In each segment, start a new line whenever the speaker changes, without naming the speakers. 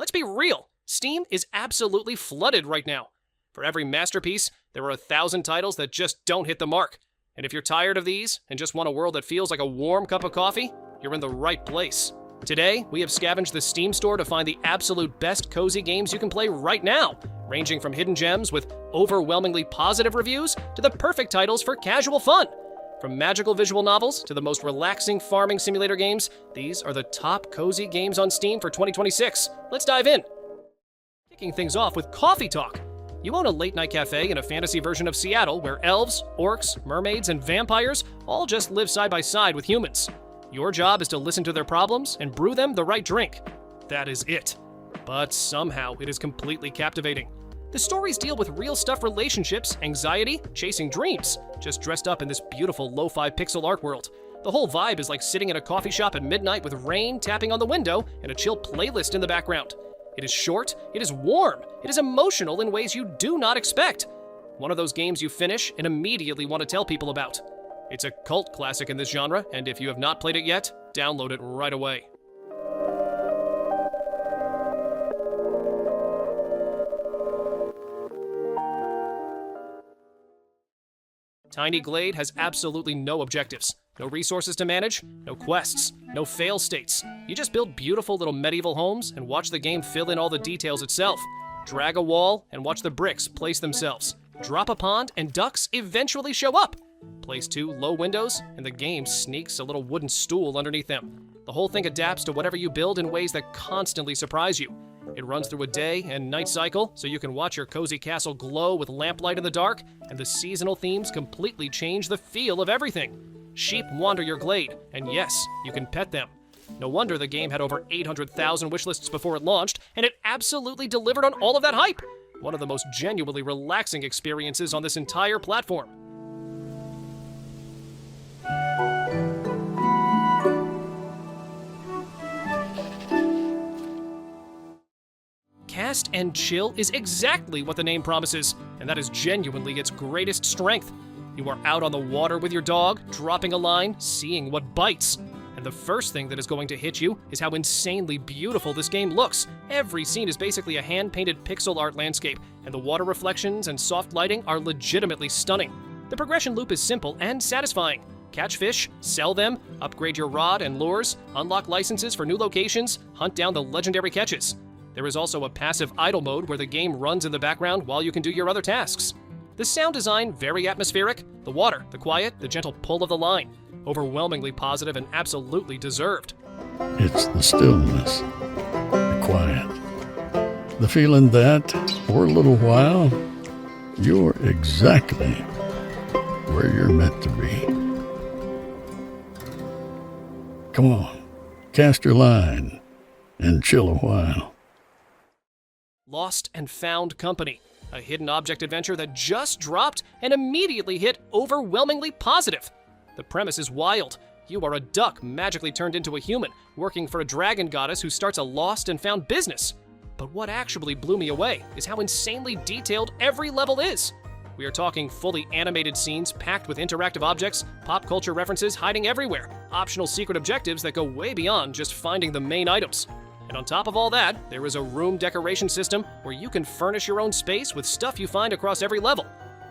Let's be real, Steam is absolutely flooded right now. For every masterpiece, there are 1,000 titles that just don't hit the mark. And if you're tired of these and just want a world that feels like a warm cup of coffee, you're in the right place. Today, we have scavenged the Steam store to find the absolute best cozy games you can play right now, ranging from hidden gems with overwhelmingly positive reviews to the perfect titles for casual fun. From magical visual novels to the most relaxing farming simulator games, these are the top cozy games on Steam for 2026. Let's dive in. Kicking things off with Coffee Talk. You own a late-night cafe in a fantasy version of Seattle where elves, orcs, mermaids, and vampires all just live side by side with humans. Your job is to listen to their problems and brew them the right drink. That is it. But somehow it is completely captivating. The stories deal with real-stuff relationships, anxiety, chasing dreams, just dressed up in this beautiful lo-fi pixel art world. The whole vibe is like sitting in a coffee shop at midnight with rain tapping on the window and a chill playlist in the background. It is short, it is warm, it is emotional in ways you do not expect. One of those games you finish and immediately want to tell people about. It's a cult classic in this genre, and if you have not played it yet, download it right away. Tiny Glade has absolutely no objectives. No resources to manage, no quests, no fail states. You just build beautiful little medieval homes and watch the game fill in all the details itself. Drag a wall and watch the bricks place themselves. Drop a pond and ducks eventually show up. Place 2 low windows and the game sneaks a little wooden stool underneath them. The whole thing adapts to whatever you build in ways that constantly surprise you. It runs through a day and night cycle, so you can watch your cozy castle glow with lamplight in the dark, and the seasonal themes completely change the feel of everything. Sheep wander your glade, and yes, you can pet them. No wonder the game had over 800,000 wishlists before it launched, and it absolutely delivered on all of that hype. One of the most genuinely relaxing experiences on this entire platform. Cast and chill is exactly what the name promises, and that is genuinely its greatest strength. You are out on the water with your dog, dropping a line, seeing what bites. And the first thing that is going to hit you is how insanely beautiful this game looks. Every scene is basically a hand-painted pixel art landscape, and the water reflections and soft lighting are legitimately stunning. The progression loop is simple and satisfying. Catch fish, sell them, upgrade your rod and lures, unlock licenses for new locations, hunt down the legendary catches. There is also a passive idle mode where the game runs in the background while you can do your other tasks. The sound design, very atmospheric. The water, the quiet, the gentle pull of the line. Overwhelmingly positive and absolutely deserved.
It's the stillness, the quiet, the feeling that, for a little while, you're exactly where you're meant to be. Come on, cast your line and chill a while.
Lost and Found Company, a hidden object adventure that just dropped and immediately hit overwhelmingly positive. The premise is wild. You are a duck magically turned into a human, working for a dragon goddess who starts a lost and found business. But what actually blew me away is how insanely detailed every level is. We are talking fully animated scenes packed with interactive objects, pop culture references hiding everywhere, optional secret objectives that go way beyond just finding the main items. And on top of all that, there is a room decoration system where you can furnish your own space with stuff you find across every level.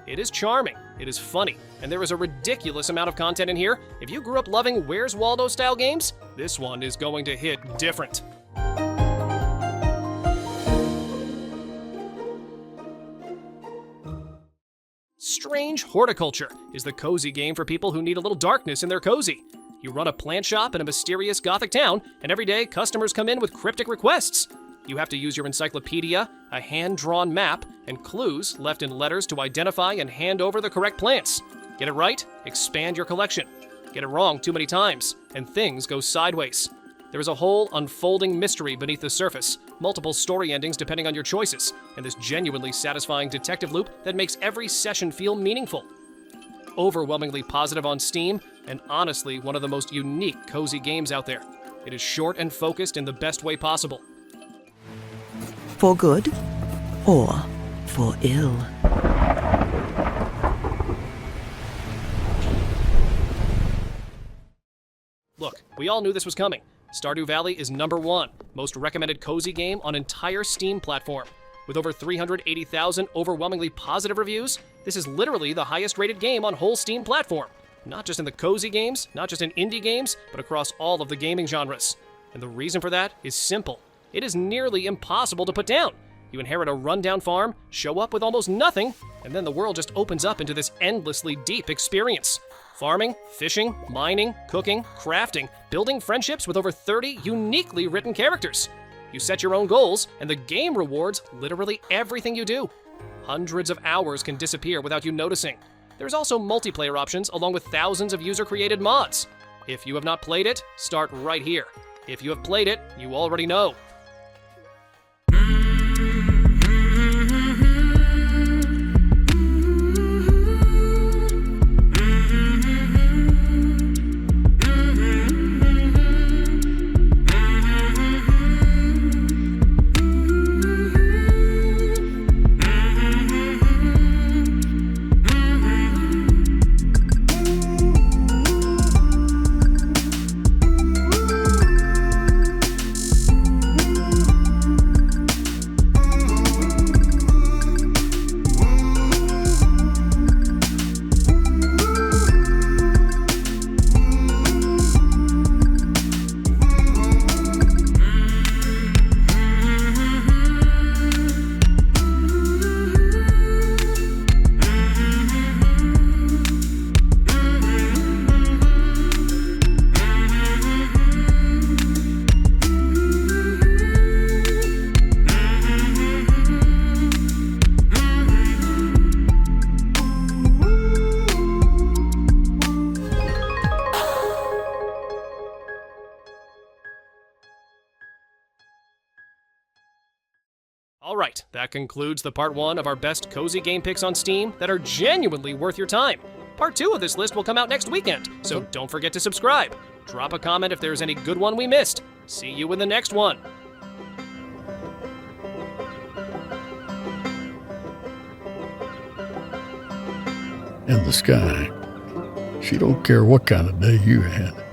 It is charming, it is funny, and there is a ridiculous amount of content in here. If you grew up loving Where's Waldo style games, this one is going to hit different. Strange Horticulture is the cozy game for people who need a little darkness in their cozy. You run a plant shop in a mysterious gothic town, and every day customers come in with cryptic requests. You have to use your encyclopedia, a hand-drawn map, and clues left in letters to identify and hand over the correct plants. Get it right, expand your collection. Get it wrong too many times, and things go sideways. There is a whole unfolding mystery beneath the surface, multiple story endings depending on your choices, and this genuinely satisfying detective loop that makes every session feel meaningful. Overwhelmingly positive on Steam, and honestly one of the most unique cozy games out there. It is short and focused in the best way possible.
For good or for ill.
Look, we all knew this was coming. Stardew Valley is #1 most recommended cozy game on entire Steam platform. With over 380,000 overwhelmingly positive reviews, this is literally the highest rated game on whole Steam platform. Not just in the cozy games, not just in indie games, but across all of the gaming genres. And the reason for that is simple. It is nearly impossible to put down. You inherit a rundown farm, show up with almost nothing, and then the world just opens up into this endlessly deep experience. Farming, fishing, mining, cooking, crafting, building friendships with over 30 uniquely written characters. You set your own goals, and the game rewards literally everything you do. Hundreds of hours can disappear without you noticing. There's also multiplayer options along with thousands of user-created mods. If you have not played it, start right here. If you have played it, you already know. Alright, that concludes the part 1 of our best cozy game picks on Steam that are genuinely worth your time. Part 2 of this list will come out next weekend, so don't forget to subscribe. Drop a comment if there's any good one we missed. See you in the next one.
In the sky. She don't care what kind of day you had.